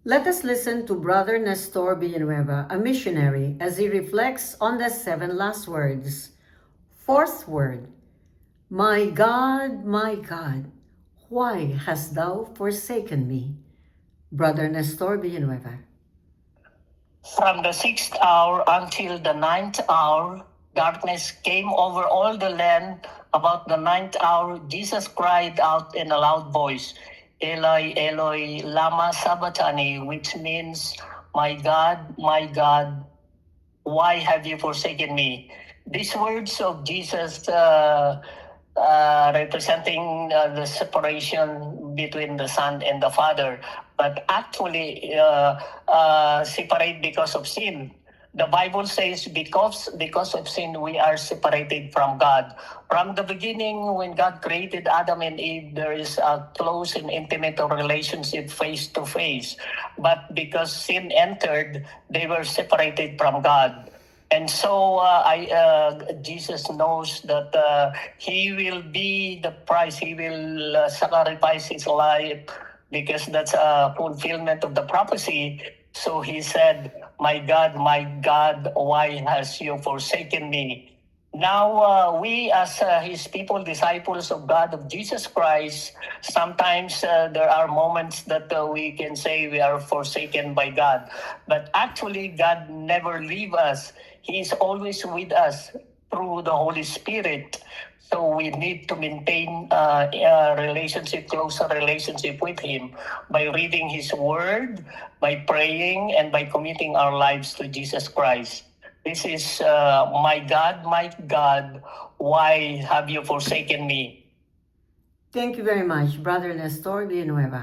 Let us listen to Brother Nestor Villanueva, a missionary, as he reflects on the 7 last words. Fourth word, my God, why hast thou forsaken me? Brother Nestor Villanueva. From the 6th hour until the 9th hour, darkness came over all the land. About the 9th hour, Jesus cried out in a loud voice, Eloi, Eloi, lama sabachthani, which means, my God, why have you forsaken me? These words of Jesus representing the separation between the Son and the Father, but actually separate because of sin. The Bible says because of sin we are separated from God. From the beginning, when God created Adam and Eve, there is a close and intimate relationship face to face. But because sin entered, they were separated from God. And so Jesus knows that he will be the price. He will sacrifice his life because that's a fulfillment of the prophecy. So he said, my God, why has you forsaken me? Now, we as his people, disciples of God, of Jesus Christ, sometimes there are moments that we can say we are forsaken by God. But actually, God never leave us. He is always with us through the Holy Spirit. So we need to maintain a relationship, closer relationship with Him by reading His Word, by praying, and by committing our lives to Jesus Christ. This is my God, why have you forsaken me? Thank you very much, Brother Nestor Villanueva.